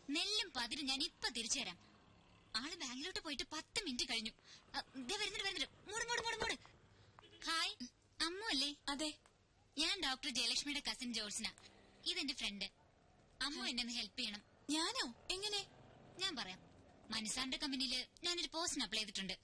നെല്ലും പതിരും ഞാൻ ഇപ്പൊ തിരിച്ചു തരാം. ആള് ബാംഗ്ലൂട്ട് പോയിട്ട് 10 മിനിറ്റ് കഴിഞ്ഞു. വരുന്നുണ്ട്. മൂട്. ഹായ്, അമ്മു അല്ലേ? അതെ, ഞാൻ ഡോക്ടർ ജയലക്ഷ്മിയുടെ കസിൻ ജോൾസിന. ഇതെന്റെ ഫ്രണ്ട്. അമ്മു എന്നെ ഹെൽപ്പ് ചെയ്യണം. ഞാനോ? എങ്ങനെ? ഞാൻ പറയാം. മനസാറിന്റെ കമ്പനിയില് ഞാനൊരു പോസ്റ്റിന് അപ്ലൈ ചെയ്തിട്ടുണ്ട്.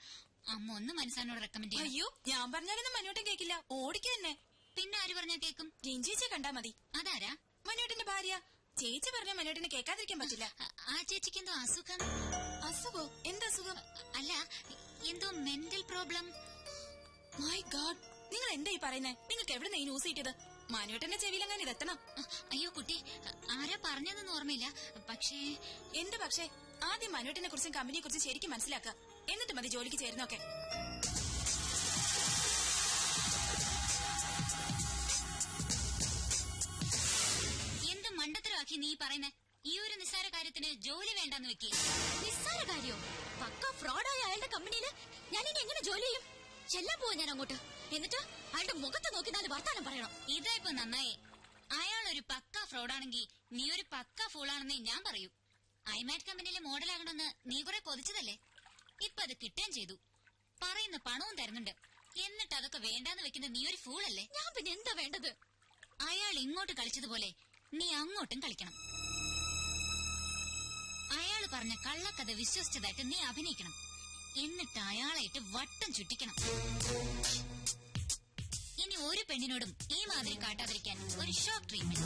അമ്മ ഒന്ന് മനസാറിനോട് റെക്കമെൻഡ് ചെയ്യും. അയ്യോ, ഞാൻ പറഞ്ഞാലൊന്നും മനോട്ടൻ കേക്കില്ല. ഓടിക്ക് തന്നെ. പിന്നെ ആര് പറഞ്ഞാ കേക്കും? രഞ്ജിച്ചെ കണ്ടാ മതി. അതാരാ? മനോട്ടന്റെ ഭാര്യ. ചേച്ചി പറഞ്ഞ മനോട്ടിനെ കേൾക്കാതിരിക്കാൻ പറ്റില്ല. ആ ചേച്ചിക്ക് എന്തോ അസുഖം. അസുഖോ? എന്തസുഖം? അല്ല, എന്തോ മെന്റൽ പ്രോബ്ലം. മൈ ഗാഡ്, നിങ്ങൾ എന്താ ഈ പറയുന്നേ? നിങ്ങൾക്ക് എവിടെ ഈ ന്യൂസ് കിട്ടിയത്? മനോട്ടന്റെ ചെവിയിലെങ്ങാൻ ഇതെത്തണം. അയ്യോ കുട്ടി, ആരാ പറഞ്ഞതെന്ന് ഓർമ്മയില്ല. പക്ഷേ എന്ത് പക്ഷേ? ആദ്യം മനോട്ടിനെ കുറിച്ചും കമ്പനിയെ കുറിച്ചും ശരിക്കും മനസ്സിലാക്കുക. എന്നിട്ട് മതി ജോലിക്ക് ചേരുന്നൊക്കെ. എന്ത് മണ്ടത്തരമാക്കി നീ പറയുന്നേ? ഈ ഒരു നിസ്സാര കാര്യത്തിന് ജോലി വേണ്ടെന്ന് വെക്കി. നിസ്സാര കാര്യോ? പക്ക ഫ്രോഡായ അയാളുടെ കമ്പനിയില് ഞാൻ ഇനി എങ്ങനെ ജോലി ചെയ്യും? ചെല്ലാൻ പോവാ ഞാൻ അങ്ങോട്ട്. എന്നിട്ട് അയാളുടെ മുഖത്ത് നോക്കി 4 വർത്താനം പറയണം. ഇതാ ഇപ്പൊ നന്നായി. അയാൾ ഒരു പക്ക ഫ്രോഡാണെങ്കിൽ നീ ഒരു പക്ക ഫൂളാണെന്നേ ഞാൻ പറയൂ. ഐമാറ്റ് കമ്പനിയിലെ മോഡലാകണമെന്ന് നീ കുറെ കൊതിച്ചതല്ലേ? ഇപ്പൊ അത് കിട്ടുകയും ചെയ്തു. പറയുന്ന പണവും തരുന്നുണ്ട്. എന്നിട്ട് അതൊക്കെ വേണ്ടാന്ന് വെക്കുന്ന നീ ഒരു ഫൂളല്ലേ? ഞാൻ പിന്നെ എന്താ വേണ്ടത്? അയാൾ ഇങ്ങോട്ട് കളിച്ചതുപോലെ നീ അങ്ങോട്ടും കളിക്കണം. അയാള് പറഞ്ഞ കള്ളക്കഥ വിശ്വസിച്ചതായിട്ട് നീ അഭിനയിക്കണം. എന്നിട്ട് അയാളായിട്ട് വട്ടം ചുറ്റിക്കണം. ഇനി ഒരു പെണ്ണിനോടും ഈ മാതിരി കാട്ടാതിരിക്കാൻ ഒരു ഷോക്ക് ട്രീറ്റ്മെന്റ്.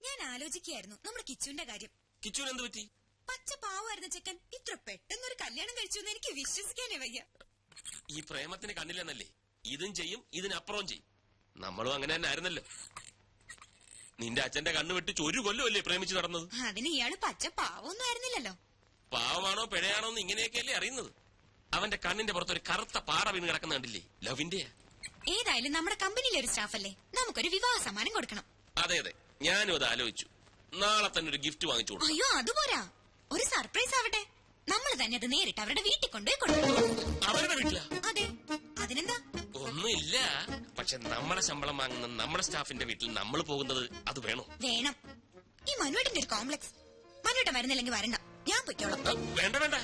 ഞാൻ ആലോചിക്കുകയായിരുന്നു നമ്മുടെ കിച്ചുവിന്റെ കാര്യം. കിച്ചുവിന് എന്ത് പറ്റി? പച്ച പാവായിരുന്ന ചെക്കൻ ഇത്ര പെട്ടെന്നൊരു കല്യാണം കഴിച്ചു എന്ന് എനിക്ക് വിശ്വസിക്കാനേ വയ്യ. ഈ പ്രേമത്തിന് കണ്ണില്ലെന്നല്ലേ? ഇതും ചെയ്യും, ഇതിനപ്പുറവും ചെയ്യും. നമ്മളും അങ്ങനെ തന്നെ ആയിരുന്നല്ലോ. നിന്റെ അച്ഛന്റെ കണ്ണ് വെട്ടിച്ച് 1 കൊല്ലമല്ലേ പ്രേമിച്ച് നടന്നത്? അതിന് ഇയാള് പച്ച പാവൊന്നും ആയിരുന്നില്ലല്ലോ. പാവമാണോ പിഴയാണോ എന്ന് ഇങ്ങനെയൊക്കെയല്ലേ അറിയുന്നത്. അവന്റെ കണ്ണിന്റെ പുറത്ത് ഒരു കറുത്ത പാറ വീണ് കിടക്കുന്ന കണ്ടില്ലേ? ലവിന്റെ. ഏതായാലും നമ്മുടെ കമ്പനിയിലെ ഒരു സ്റ്റാഫല്ലേ, നമുക്കൊരു വിവാഹ സമ്മാനം കൊടുക്കണം. അതെ, ഞാനും അത് ആലോചിച്ചു. നാളെ തന്നെ ഒരു ഗിഫ്റ്റ് വാങ്ങിച്ചു കൊടുക്കും. അയ്യോ, അതുപോരാ, ഒരു സർപ്രൈസ് ആവട്ടെ. നമ്മൾ തന്നെ അത് നേരിട്ട് അവരുടെ വീട്ടിൽ കൊണ്ടുപോയി കൊടുക്കണം. അവരുടെ വീട്ടിലാ? അതെ, അതിനെന്താ? ഒന്നുമില്ല, പക്ഷെ നമ്മളെ ശമ്പളം വാങ്ങുന്ന നമ്മുടെ സ്റ്റാഫിന്റെ വീട്ടിൽ നമ്മൾ പോകുന്നത് അത് വേണോ? വേണം. ഈ മനുവേട്ടന്റെ ഒരു കോംപ്ലക്സ്. മനുവേട്ടൻ വരുന്നില്ലെങ്കിൽ വരണ്ട, ഞാൻ പൊയ്ക്കോളാം. വേണ്ട,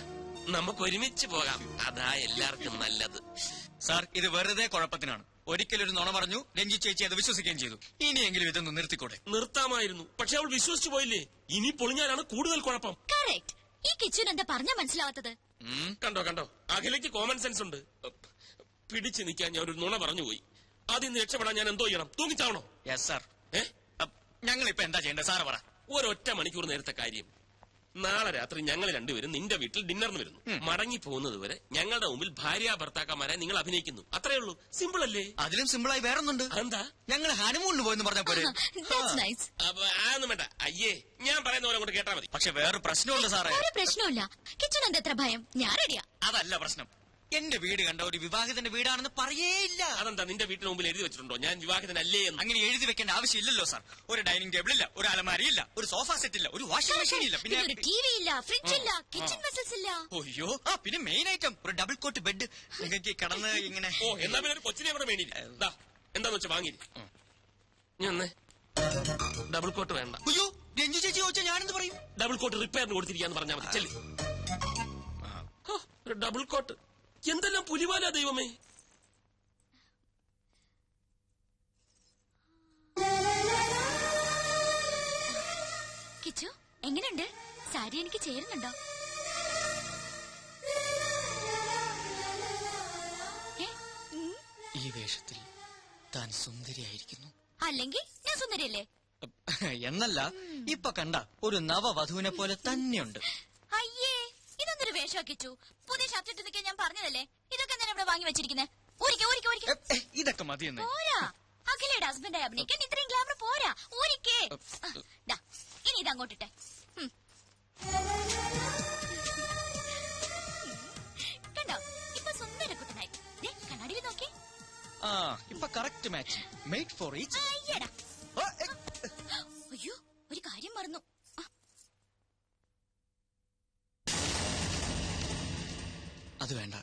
നമുക്ക് ഒരുമിച്ച് പോകാം. അതാ എല്ലാവർക്കും നല്ലത്. സാർ, ഇത് വെറുതെ കുഴപ്പത്തിനാണ്. ഒരിക്കലൊരു നുണ പറഞ്ഞു, രഞ്ജി ചേച്ചി അത് വിശ്വസിക്കുകയും ചെയ്തു. ഇനിയെങ്കിലും ഇതൊന്ന് നിർത്തിക്കൂടെ? നിർത്താമായിരുന്നു, പക്ഷെ അവൾ വിശ്വസിച്ചു പോയില്ലേ. ഇനി പൊളിഞ്ഞാലാണ് കൂടുതൽ കുഴപ്പം. കറക്റ്റ്. ഈ കിച്ചുവിന് എന്താ പറഞ്ഞാ മനസ്സിലാവാത്തത്? കണ്ടോ, അഖിലയ്ക്ക് കോമൺ സെൻസ് ഉണ്ട്. പിടിച്ചു നിൽക്കാൻ ഞാൻ ഒരു നുണ പറഞ്ഞുപോയി. ആദ്യം നിന്ന് രക്ഷപ്പെടാൻ ഞാൻ എന്തോ ചെയ്യണം? തൂങ്ങിച്ചാവണോ? Yes sir. ഞങ്ങൾ ഇപ്പൊ എന്താ ചെയ്യേണ്ടത് സാറ് പറ. ഒരൊറ്റ മണിക്കൂർ നേരത്തെ കാര്യം. നാളെ രാത്രി ഞങ്ങൾ രണ്ടുപേരും നിന്റെ വീട്ടിൽ ഡിന്നറിന് വരുന്നു. മടങ്ങി പോകുന്നത് വരെ ഞങ്ങളുടെ മുമ്പിൽ ഭാര്യ ഭർത്താക്കന്മാരെ നിങ്ങൾ അഭിനയിക്കുന്നു. അത്രേ ഉള്ളൂ. സിമ്പിൾ അല്ലേ? അതിലും സിമ്പിളായി വേറൊന്നുണ്ട്. എന്താ? ഞങ്ങൾ ഹണിമൂണിന് പോയെന്ന് പറഞ്ഞ പോലെ. അതൊന്നും വേണ്ട. അയ്യേ, ഞാൻ പറയുന്ന പോലെ അങ്ങോട്ട് കേട്ടാ മതി. പക്ഷെ വേറെ പ്രശ്നമുണ്ട് സാറേ. ഒരു പ്രശ്നമില്ല. കിച്ചുവിന് എന്താ എത്ര ഭയം? ഞാൻ റെഡിയാ. അതല്ല പ്രശ്നം. എന്റെ വീട് കണ്ട ഒരു വിവാഹിതന്റെ വീടാണെന്ന് പറയേയില്ല. അതെന്താ നിന്റെ വീട്ടിന് മുമ്പിൽ എഴുതി വെച്ചിട്ടുണ്ടോ ഞാൻ വിവാഹിതനല്ലേ എന്ന്? അങ്ങനെ എഴുതി വെക്കേണ്ട ആവശ്യമില്ലല്ലോ സാർ. ഒരു ഡൈനിങ് ടേബിൾ ഇല്ല, ഒരു അലമാരിയില്ല, ഒരു സോഫ സെറ്റ് ഇല്ല, ഒരു വാഷിംഗ് മെഷീൻ ഇല്ല, പിന്നെ ഒരു ടിവി ഇല്ല, ഫ്രിഡ്ജ് ഇല്ല, കിച്ചൺ വെസൽസ് ഇല്ല. അയ്യോ, പിന്നെ മെയിൻ ഐറ്റം ഒരു ഡബിൾ കോട്ട് ബെഡ്. നിങ്ങൾക്ക് കിടന്ന് ഇങ്ങനെ. എന്നാ പിന്നെ ഒരു കൊച്ചിനെ കൂടെ വേണില്ല. എന്താന്ന് വെച്ചാ വാങ്ങി. ഞാൻ ഡബിൾ കോട്ട് വേണ്ട. അയ്യോ, രഞ്ജു ചേച്ചി ചോദിച്ചാൽ ഞാനെന്ത് പറയും? ഡബിൾ കോട്ട് റിപ്പയറിന് കൊടുത്തിരിക്കാന്ന് പറഞ്ഞാൽ മതി. ചെല്ലി. ഒരു ഡബിൾ കോട്ട് എന്തെല്ലാം പുലിവാലാ ദൈവമേ. കിച്ചു എങ്ങനെയുണ്ട്? സാരി എനിക്ക് ചേരുന്നുണ്ടോ? ഈ വേഷത്തിൽ താൻ സുന്ദരിയായിരിക്കുന്നു. അല്ലെങ്കിൽ ഞാൻ സുന്ദരിയല്ലേ? എന്നല്ല, ഇപ്പൊ കണ്ട ഒരു നവവധുവിനെ പോലെ തന്നെയുണ്ട്. അയ്യേ, ഇതൊന്നൊരു വേഷം കിച്ചു. പുതിയ ഷർട്ട് ഇട്ട് നിൽക്കാൻ ഞാൻ പറഞ്ഞതല്ലേ. ഇതൊക്കെ ഞാൻ ഇവിടെ വാങ്ങി വെച്ചിരിക്കുന്നത്. ഇതൊക്കെ മതിയെന്ന്. പോരാ, അഖിലയുടെ ഹസ്ബൻഡായി അഭിനയിക്കാൻ ഇത്രയും ഗ്ലാമർ പോരാ. ഊരിക്കേ. ഇനി ഇത് അങ്ങോട്ടിട്ടെ. കണ്ടോ, ഇപ്പൊ സുന്ദര കുട്ടനായി. കണ്ണാടിയിൽ നോക്കി. ഇപ്പൊ correct match. Made for each. അയ്യോ, ഒരു കാര്യം മറന്നു. അത് വേണ്ട.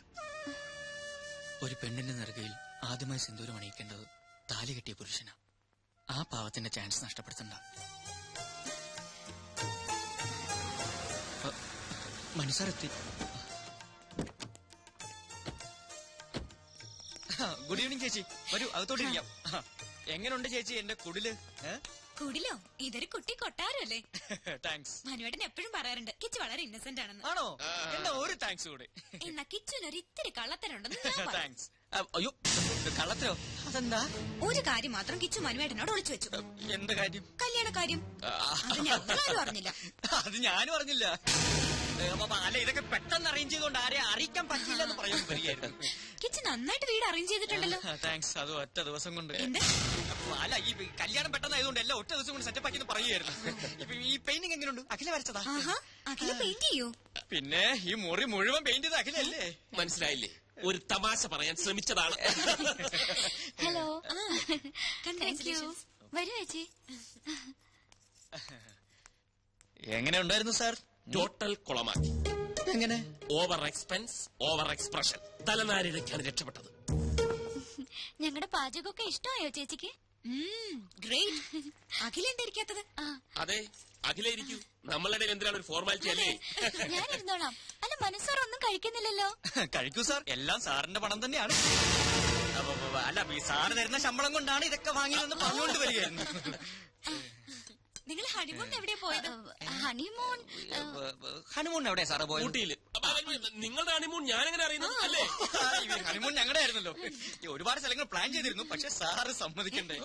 ഒരു പെണ്ണിന്റെ നെറുകയിൽ ആദ്യമായി സിന്ദൂരം അണിയിക്കേണ്ടത് താലി കെട്ടിയ പുരുഷനാ. ആ പാവത്തിന്റെ ചാൻസ് നഷ്ടപ്പെടുത്തണ്ട. മനസ്സാർ എത്തി. ഗുഡ് ഈവനിങ് ചേച്ചി, വരൂ അകത്തോട്ടിരിക്കാം. എങ്ങനെയുണ്ട് ചേച്ചി എന്റെ കുടില്? കുടിലോ? ഇതൊരു കുട്ടി കൊട്ടാരല്ലേ? താങ്ക്സ്. മനുവേട്ടൻ എപ്പോഴും പറയാറുണ്ട് കിച്ചു വളരെ ഇന്നസെന്റ് ആണെന്ന്. ആണോ? എന്നാ ഒരു താങ്ക്സ് കൂടെ. എന്നാ കിച്ചുവിനൊരു ഇത്തിരി കള്ളത്തരുണ്ടെന്ന് ഞാൻ പറയാം. താങ്ക്സ്. അയ്യോ, കള്ളത്തരോ? അതെന്താ? ഒരു കാര്യം മാത്രം കിച്ചു മനുവേട്ടനോട് ഒളിച്ചു വെച്ചു. എന്ത് കാര്യം? കല്യാണ കാര്യം. അത് ഞങ്ങളാരും അറിഞ്ഞില്ല. അത് ഞാനും അറിഞ്ഞില്ല. അല്ല, ഇതൊക്കെ പെട്ടെന്ന് അറേഞ്ച് ചെയ്തുകൊണ്ട് ആരെ അറിയിക്കാൻ പറ്റില്ല എന്ന് പറയുന്നത് വരികയായിരുന്നു. കിച്ചു നന്നായിട്ട് വീട് അറേഞ്ച് ചെയ്തിട്ടുണ്ടല്ലോ. താങ്ക്സ്. അത് ഒറ്റ ദിവസം കൊണ്ട്. എന്ത്? അല്ല, ഈ കല്യാണം പെട്ടെന്നായതുകൊണ്ട് എല്ലാം ഒറ്റ ദിവസം കൊണ്ട് സെറ്റപ്പ് ആക്കി പറയുമായിരുന്നു. ഇപ്പൊ ഈ പെയിന്റിംഗ് എങ്ങനെയുണ്ട്? അഖില വരച്ചതാ? അഖില പെയിന്റ് ചെയ്യൂ. പിന്നെ ഈ മുറി മുഴുവൻ പെയിന്റ് ചെയ്ത് അഖിലല്ലേ? മനസ്സിലായില്ലേ? ഒരു തമാശ പറയാൻ ശ്രമിച്ചതാണ്. Hello, thank you. വരൂ ചേച്ചി. എങ്ങനെ ഉണ്ടായിരുന്നു സാർ? ടോട്ടൽ കുളമാക്കി. എങ്ങനെ? Over expense, over expression. തലനാരിഴയ്ക്കാണ് രക്ഷപ്പെട്ടത്. ഞങ്ങളുടെ പാചകമൊക്കെ ഇഷ്ടമായോ ചേച്ചിക്ക്? ഗ്രേറ്റ്. അഖില എന്താ ഇരിക്കാത്തത്? അതെ, അഖിലായിരിക്കൂ. നമ്മളുടെ എന്തിനാണ് ഒരു ഫോർമാലിറ്റി അല്ലേ? ഞാൻ ഇരുന്നോളാം. അല്ല, മനസ്സാർ ഒന്നും കഴിക്കുന്നില്ലല്ലോ. കഴിക്കൂ സാർ, എല്ലാം സാറിന്റെ പണം തന്നെയാണ്. അല്ല, ഈ സാറ് തരുന്ന ശമ്പളം കൊണ്ടാണ് ഇതൊക്കെ വാങ്ങിയതെന്ന് പറഞ്ഞുകൊണ്ട് വരികയായിരുന്നു. നിങ്ങൾ ഹണിമൂൺ എവിടെയാ പോയത്? ഹണിമൂൺ ഹണിമൂൺ എവിടെയാ സാറ് പോയത്? ഊട്ടിയില്. നിങ്ങളുടെ ഹണിമൂൺ ഞാനെങ്ങനെ അറിയുന്നു അല്ലേ? ഹണിമൂൺ ഞങ്ങളുടെ ആയിരുന്നല്ലോ. ഒരുപാട് സ്ഥലങ്ങൾ പ്ലാൻ ചെയ്തിരുന്നു, പക്ഷെ സാറ് സമ്മതിക്കണ്ടേ.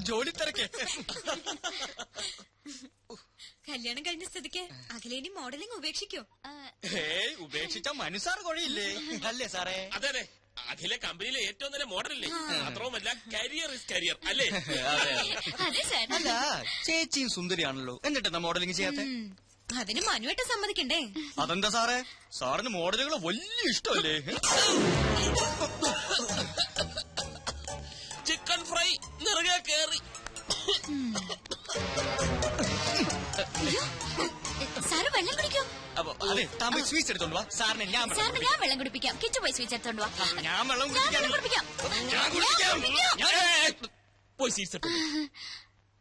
ജോലി തിരക്കേ. കല്യാണം കഴിഞ്ഞ സ്ഥിതിക്ക് അഖിലേനി മോഡലിംഗ് ഉപേക്ഷിക്കോ? ഏയ്, ഉപേക്ഷിച്ച മനുസാർ കൊഴയില്ലേ? അല്ലേ സാറേ? അതെ അതെ, അഖിലെ കമ്പനിയിലെ ഏറ്റവും നല്ല മോഡലല്ലേ? മാത്രവുമല്ല, കരിയർ ഇസ് കരിയർ അല്ലേ? അതെ സാർ. അല്ല, ചേച്ചിയും സുന്ദരിയാണല്ലോ, എന്നിട്ടെന്താ മോഡലിംഗ് ചെയ്യാത്ത? അതിന് മനുവേട്ട സമ്മതിക്കണ്ടേ? അതെന്താ സാറേ, സാറിന് മോഡലുകൾ വലിയ ഇഷ്ടമല്ലേ? ചിക്കൻ ഫ്രൈ നിറകെ കേറി. സാറ് വെള്ളം കുടിക്കോ? അതെ, തമിഴ് സ്വീറ്റ്സ് എടുത്തോണ്ട് വാ. സാറിന് ഞാൻ സാറിന് ഞാൻ വെള്ളം കുടിപ്പിക്കാം. കിച്ചു പോയി സ്വീറ്റ്സ് എടുത്തോണ്ട് വാ. ഞാൻ വെള്ളം കുടിപ്പിക്കാം. പോയി സീറ്റ്സ് എടുത്തു.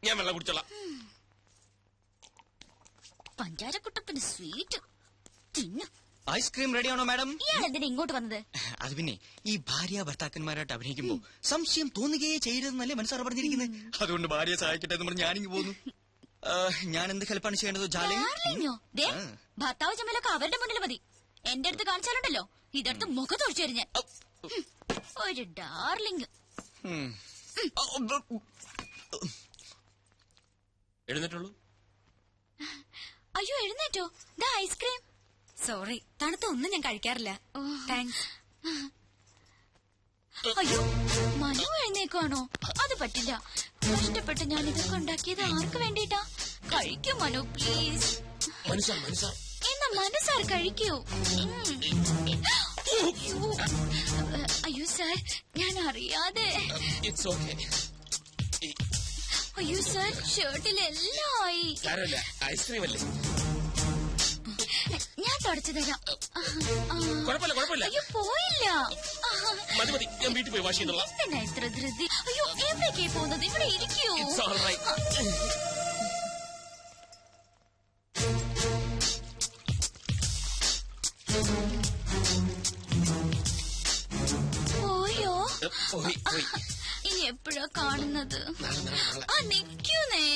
ഞാൻ വെള്ളം കുടിച്ചോളാം. പഞ്ചാരക്കുട്ടപ്പന് സ്വീറ്റ് തിന്നു. ഐസ്ക്രീം റെഡിയാണോ മാഡം? ഇയാൾ എന്തിനാ ഇങ്ങോട്ട് വന്നത്? അത് പിന്നെ ഈ ഭാര്യ ഭർത്താക്കന്മാരായിട്ട് അഭിനയിക്കുമ്പോ സംശയം തോന്നുകയേ ചെയ്യരുതെന്നല്ലേ മനസ്സാറ് പറഞ്ഞിരിക്കുന്നത്. അതുകൊണ്ട് ഭാര്യയെ സഹായിക്കട്ടെ എന്ന് പറഞ്ഞ് ഞാനിങ്ങ് പോന്നു. ഞാൻ എന്ത് ഹെൽപ്പാണ് ചെയ്യേണ്ടത്? ഡാർലിങ്ങോ? ദേ, ഭർത്താവ് ചമ്മലൊക്കെ അവരുടെ മുന്നിൽ മതി. എന്റെ അടുത്ത് കാണിച്ചാലുണ്ടല്ലോ, ഇതെടുത്ത് മുഖത്തൊഴിച്ചു തരും ഞാൻ. ഒരു ഡാർലിങ്. എഴുന്നേറ്റുള്ളൂ. അയ്യോ, എഴുന്നേറ്റോ? ദാ ഐസ്ക്രീം. സോറി, തണുത്ത ഒന്നും ഞാൻ കഴിക്കാറില്ല. താങ്ക്സ്. അയ്യോ, മനു എഴുന്നേക്കാണോ? അത് പറ്റില്ല. കഷ്ടപ്പെട്ട് ഞാൻ ഇതൊക്കെ ഉണ്ടാക്കിയത് ആർക്ക് വേണ്ടിട്ടാ? കഴിക്കൂ മനു, പ്ലീസ്. എന്നാ മനസ്സാർ കഴിക്കൂ. അയ്യോ സാർ, ഞാൻ അറിയാതെ. അയ്യോ സാർ, ഷർട്ടിലെല്ലാം ആയി. ഐസ്ക്രീം അല്ലേ? ഞാൻ തുടച്ചു തരാം. കുഴപ്പമില്ല. അയ്യോ, പോയില്ല. മതി, ഞാൻ വീട്ടിൽ പോയി വാഷ് ചെയ്യുന്നുള്ള. എന്തിനാ ഇത്ര ധൃതി? അയ്യോ, എവിടേക്കേ പോകുന്നത്? ഇവിടെ ഇരിക്കൂ. പോയോ? ഇനി എപ്പോഴാ കാണുന്നത്? നിക്കൂന്നേ.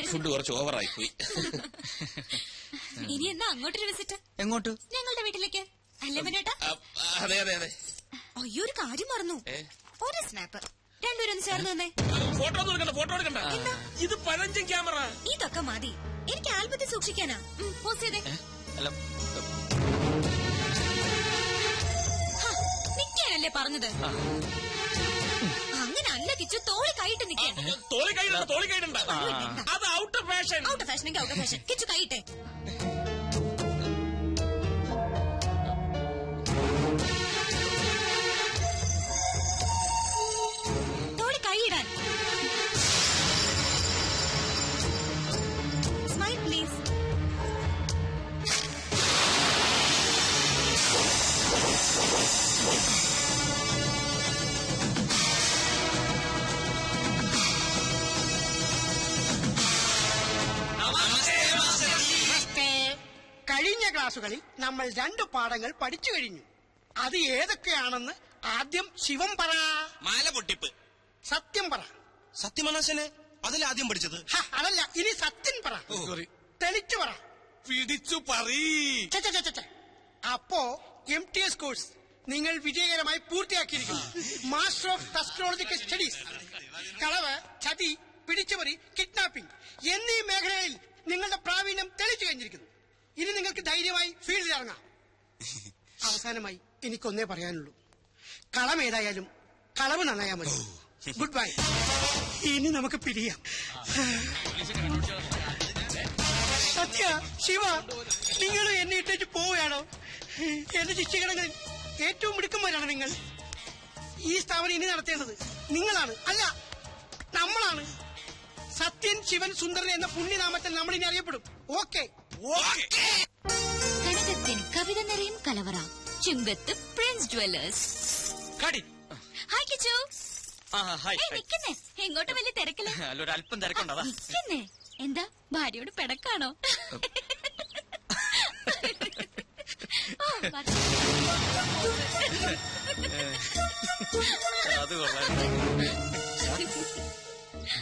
ഫുഡ് കുറച്ച് ഓവറായി പോയി. ഇനി എന്നാ അങ്ങോട്ടൊരു വിസിറ്റ്? എങ്ങോട്ട്? ഞങ്ങളുടെ വീട്ടിലേക്ക്. അല്ലേ മനുവേട്ടാ? അതെ. അയ്യോ, ഒരു കാര്യം മറന്നു. ഒരു സ്നാപ്പ്. രണ്ടുപേരും ഒന്ന് ചേർന്ന് തന്നെ. ഫോട്ടോ എടുക്കണ്ട. ഇത് പഴഞ്ചൻ ക്യാമറ. ഇതൊക്കെ മതി. എനിക്ക് ആൽബത്തിൽ സൂക്ഷിക്കാനാ. പോസ്റ്റ് ചെയ്തേ. നിക്കാനല്ലേ പറഞ്ഞത്? അങ്ങനെ അല്ല കിച്ചു, തോളി കൈയിട്ട് നിൽക്കാൻ. തോളി കൈയിടണ്ട. അത് out of fashion. Out of fashion എങ്കിൽ ഔട്ട് ഓഫ് ഫാഷൻ. കിച്ചു കൈയിട്ടെ. തോളി കൈയിടാൻ. Smile please. കഴിഞ്ഞ ക്ലാസ്സുകളിൽ നമ്മൾ 2 പാഠങ്ങൾ പഠിച്ചു കഴിഞ്ഞു. അത് ഏതൊക്കെയാണെന്ന് ആദ്യം ശിവം പറ. മാല പൊട്ടിപ്പ്. സത്യം പറ. സത്യമനോശനെ അതിലാദ്യം പഠിച്ചത്. അതല്ല, ഇനി സത്യം പറ. തെളിച്ചു പറ. പിടിച്ചു പറീ. അപ്പോ MTS കോഴ്സ് നിങ്ങൾ വിജയകരമായി പൂർത്തിയാക്കിയിരിക്കുന്നു. Master of technological studies. കളവ്, ചതി, പിടിച്ചുപറി, കിഡ്നാപ്പിംഗ് എന്നീ മേഖലയിൽ നിങ്ങളുടെ പ്രാവീണ്യം തെളിച്ചു കഴിഞ്ഞിരിക്കുന്നു. ഇനി നിങ്ങൾക്ക് ധൈര്യമായി ഫീൽഡിൽ ഇറങ്ങാം. അവസാനമായി എനിക്കൊന്നേ പറയാനുള്ളൂ, കളം ഏതായാലും കളവ് നന്നായാൽ മതി. Good bye. ഇനി നമുക്ക് പിരിയാം. സത്യ, ശിവ, നിങ്ങൾ എന്നെ ഇട്ടേച്ച് പോവുകയാണോ? എന്റെ ശിക്ഷകണങ്ങളിൽ ഏറ്റവും മിടുക്കന്മാരാണ് നിങ്ങൾ. ഈ സ്ഥാപനം ഇനി നടത്തേണ്ടത് നിങ്ങളാണ്, അല്ല നമ്മളാണ്. സത്യൻ, ശിവൻ, സുന്ദരൻ എന്ന പുണ്യനാമത്തിൽ നമ്മൾ ഇനി അറിയപ്പെടും. ഓക്കെ. കനകത്തിന് കവിത നിറയും കലവറ. ചുങ്കത്ത് പ്രിൻസ് ജ്വല്ലേഴ്സ്. ഹായ് കിച്ചു. നിക്കുന്നേ, എങ്ങോട്ട് വലിയ തിരക്കില്ല. അല്പം തിരക്കുണ്ടോ? നിക്കുന്നേ, എന്താ ഭാര്യയോട് പിടക്കാണോ?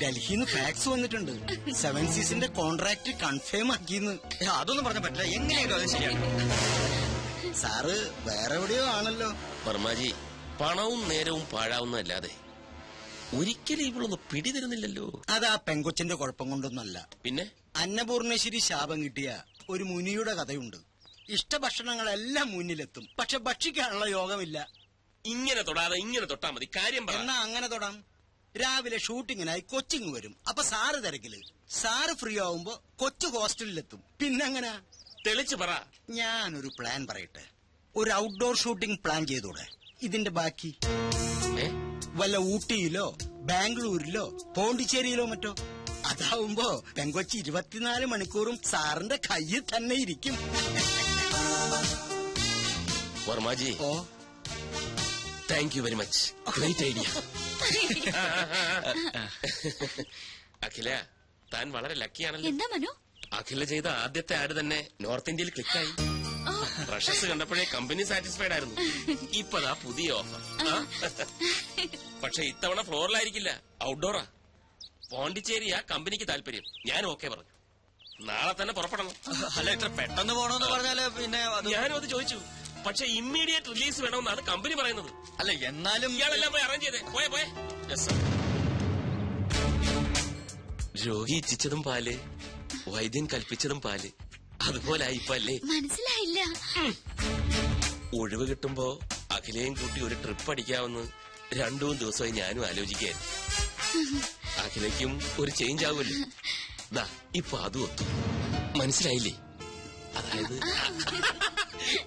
ഡൽഹിന്ന് ഫാക്സ് വന്നിട്ടുണ്ട്. 7 സീസിന്റെ കോൺട്രാക്ട് കൺഫേം ആക്കിന്ന്. അതൊന്നും പറഞ്ഞ പറ്റില്ല. എങ്ങനെയാലും അത് ശരിയാണ്. സാറ് വേറെ എവിടെയോ ആണല്ലോ. വർമാജി, പണവും നേരവും പാഴാവുന്നതല്ലാതെ ഒരിക്കലും ഇവളൊന്ന് പിടിതരുന്നില്ലല്ലോ. അത് ആ പെങ്കൊച്ചിന്റെ കുഴപ്പം കൊണ്ടൊന്നല്ല. പിന്നെ അന്നപൂർണേശ്വരി ശാപം കിട്ടിയ ഒരു മുനിയുടെ കഥയുണ്ട്. ഇഷ്ടഭക്ഷണങ്ങളെല്ലാം മുന്നിലെത്തും, പക്ഷെ ഭക്ഷിക്കാനുള്ള യോഗമില്ല. ഇങ്ങനെ തൊടാതെ ഇങ്ങനെ തൊട്ടാ മതി. കാര്യം പറ. എന്നാ അങ്ങനെ തൊടാം. രാവിലെ ഷൂട്ടിങ്ങിനായി കൊച്ചിങ് വരും. അപ്പൊ സാറ് തിരക്കില്. സാറ് ഫ്രീ ആവുമ്പോ കൊച്ചു ഹോസ്റ്റലിലെത്തും. പിന്നെങ്ങനെ? തെളിച്ചു പറ. ഞാനൊരു പ്ലാൻ പറയട്ടെ. ഒരു ഔട്ട്ഡോർ ഷൂട്ടിംഗ് പ്ലാൻ ചെയ്തൂടെ? ഇതിന്റെ ബാക്കി വല്ല ഊട്ടിയിലോ ബാംഗ്ലൂരിലോ പോണ്ടിച്ചേരിയിലോ മറ്റോ. അതാവുമ്പോ പെങ്കൊച്ചി 24 മണിക്കൂറും സാറിന്റെ കയ്യിൽ തന്നെ ഇരിക്കും. വർമാജി, ഓ, thank you very much. Great idea. Akhila, താൻ വളരെ ലക്കിയാണല്ലോ. എന്താ മനു? അഖില ചെയ്ത ആദ്യത്തെ ആഡ് തന്നെ നോർത്ത് ഇന്ത്യയിൽ ക്ലിക്കായി. പ്രഷസ് കണ്ടപ്പോഴേ കമ്പനി സാറ്റിസ്ഫൈഡ് ആയിരുന്നു. ഇപ്പതാ പുതിയ ഓഫർ. പക്ഷെ ഇത്തവണ ഫ്ലോറിലായിരിക്കില്ല, ഔട്ട്ഡോറാ. പോണ്ടിച്ചേരിയാ കമ്പനിക്ക് താല്പര്യം. ഞാൻ ഓക്കെ പറഞ്ഞു. നാളെ തന്നെ പുറപ്പെടണം. അല്ല, ഇത്ര പെട്ടെന്ന് പോണോന്ന് പറഞ്ഞാല് പിന്നെ ഞാനും അത് ചോദിച്ചു. പക്ഷെ ഇമ്മീഡിയറ്റ് റിലീസ് വേണമെന്നാണ് കമ്പനി പറയുന്നത്. അല്ല, എന്നാലും ഇയാളെല്ലാം പോയി അറേഞ്ച് ചെയ്തേ. പോയെ. രോഗി ഇച്ഛിച്ചതും പാല്, വൈദ്യൻ കൽപ്പിച്ചതും പാല്. അതുപോലെ ഇപ്പല്ലേ? മനസ്സിലായില്ല. ഒഴിവ് കിട്ടുമ്പോ അഖിലയും കൂട്ടി ഒരു ട്രിപ്പ് അടിക്കാമെന്ന് 2-3 ദിവസമായി ഞാനും ആലോചിക്കായിരുന്നു. അഖിലയ്ക്കും ഒരു ചേഞ്ച് ആവുമല്ലോ. ദാ ഇപ്പൊ അതും ഒത്തു. മനസ്സിലായില്ലേ? അതായത്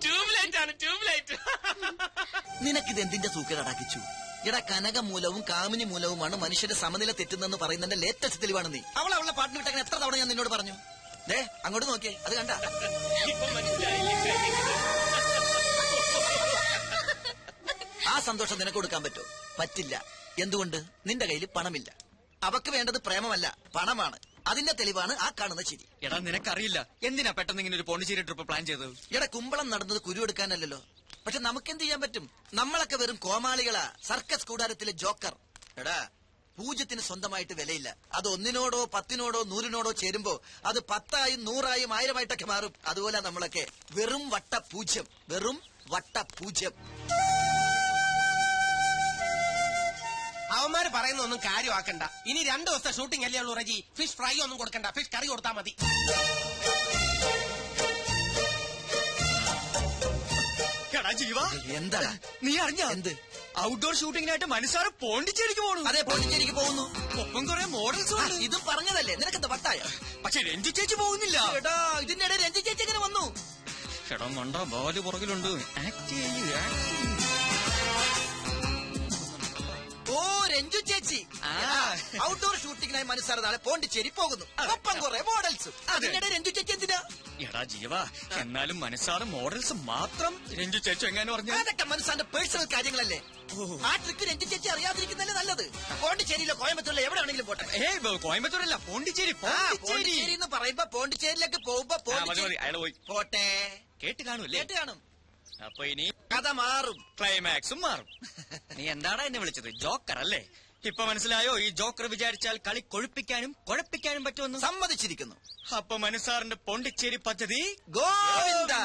ട്യൂബ്ലൈറ്റ് ആണ്, ട്യൂബ്ലൈറ്റ്. നിനക്കിത് എന്തിന്റെ സൂക്കേടാക്കിച്ചു? എടാ, കനകമൂലവും കാമിനി മൂലവുമാണ് മനുഷ്യന്റെ സമനില തെറ്റുന്നെന്ന് പറയുന്നതിന്റെ ലേറ്റസ്റ്റ് തെളിവാണ് നീ. അവളെ പാട്ടിന് വിട്ടങ്ങനെ എത്ര തവണ ഞാൻ നിന്നോട് പറഞ്ഞു. ദേ അങ്ങോട്ട് നോക്കിയേ, അത് കണ്ട. ആ സന്തോഷം നിനക്ക് കൊടുക്കാൻ പറ്റുമോ? പറ്റില്ല. എന്തുകൊണ്ട്? നിന്റെ കയ്യിൽ പണമില്ല. അവക്ക് വേണ്ടത് പ്രേമമല്ല, പണമാണ്. അതിന്റെ തെളിവാണ് ആ കാണുന്ന ചിരി. എടാ, നിനക്കറിയില്ല എന്തിനാ പെട്ടെന്ന് ഇങ്ങനെ ഒരു പോണ്ടിച്ചേരി ട്രിപ്പ് പ്ലാൻ ചെയ്തത്? എടാ, കുമ്പളം നടന്നത് കുരുവെടുക്കാനല്ലോ. പക്ഷെ നമുക്കെന്ത് ചെയ്യാൻ പറ്റും? നമ്മളൊക്കെ വെറും കോമാളികളാ, സർക്കസ് കൂടാരത്തിലെ ജോക്കർ. എടാ, പൂജ്യത്തിന് സ്വന്തമായിട്ട് വിലയില്ല. അത് 1-നോടോ 10-നോടോ 100-നോടോ ചേരുമ്പോ അത് 10ആയും 100ആയും 1000ആയിട്ടൊക്കെ മാറും. അതുപോലെ നമ്മളൊക്കെ വെറും വട്ട പൂജ്യം, വെറും വട്ട പൂജ്യം. അവന്മാര് പറയുന്നൊന്നും കാര്യമാക്കണ്ട. ഇനി 2 ദിവസത്തെ ഷൂട്ടിംഗ് അല്ലേ ഉള്ളൂ റജി. ഫിഷ് ഫ്രൈ ഒന്നും കൊടുക്കണ്ട, ഫിഷ് കറി കൊടുത്താൽ മതി. ജീവ, എന്താ നീ അറിഞ്ഞ? എന്ത്? ഔട്ട്ഡോർ ഷൂട്ടിങ്ങിനായിട്ട് മനസ്സാറ് പോണ്ടിച്ചേരിക്ക് പോകണു. അതെ, പോണ്ടിച്ചേരിക്ക് പോകുന്നു. ഒപ്പം കുറെ മോഡൽസ് ഉണ്ട്. ഇതും പറഞ്ഞതല്ലേ, നിനക്കെന്താ വട്ടായ? പക്ഷെ രഞ്ജു ചേച്ചി പോകുന്നില്ല. എടാ, ഇതിന്റെ ഇടയിൽ രഞ്ജി ചേച്ചി എങ്ങനെ വന്നു? ചേട്ടാ മണ്ട, ബാല് പുറകിലുണ്ട്. ഓ, രഞ്ജു ചേച്ചി. ഔട്ട്ഡോർ ഷൂട്ടിങ്ങിനായി മനസ്സാറ് നാളെ പോണ്ടിച്ചേരി പോകുന്നു. ഒപ്പം കുറെ മോഡൽസും. അതിനിടെ രഞ്ജു ചേച്ചി എന്തിനാ? എടാ ജീവ, എന്നാലും മനസ്സാറ് മോഡൽസ് മാത്രം രഞ്ജു ചേച്ചി എങ്ങനെ പറഞ്ഞു? അതൊക്കെ മനസ്സാന്റെ പേഴ്സണൽ കാര്യങ്ങളല്ലേ. ആ ട്രിക്ക് രഞ്ജു ചേച്ചി അറിയാതിരിക്കുന്നല്ലേ നല്ലത്. പോണ്ടിച്ചേരിയിലോ കോയമ്പത്തൂരിലോ എവിടെ ആണെങ്കിലും പോട്ടെ. കോയമ്പത്തൂരല്ല, പോണ്ടിച്ചേരി. പോണ്ടിച്ചേരി എന്ന് പറയുമ്പോ പോണ്ടിച്ചേരിയിലേക്ക് പോകുമ്പോ അയാൾ പോയി. പോട്ടെ. കേട്ട് കാണൂല്ലേ? കേട്ട് കാണും. അപ്പൊ ഇനി കഥ മാറും. ക്ലൈമാക്സും മാറും. നീ എന്താടാ എന്നെ വിളിച്ചത്? ജോക്കർ അല്ലേ? ഇപ്പൊ മനസ്സിലായോ ഈ ജോക്കർ വിചാരിച്ചാൽ കളി കൊഴുപ്പിക്കാനും കുഴപ്പിക്കാനും പറ്റുമെന്ന്? സമ്മതിച്ചിരിക്കുന്നു. അപ്പൊ മനു സാറിന്റെ പോണ്ടിച്ചേരി പദ്ധതി ഗോവിന്ദ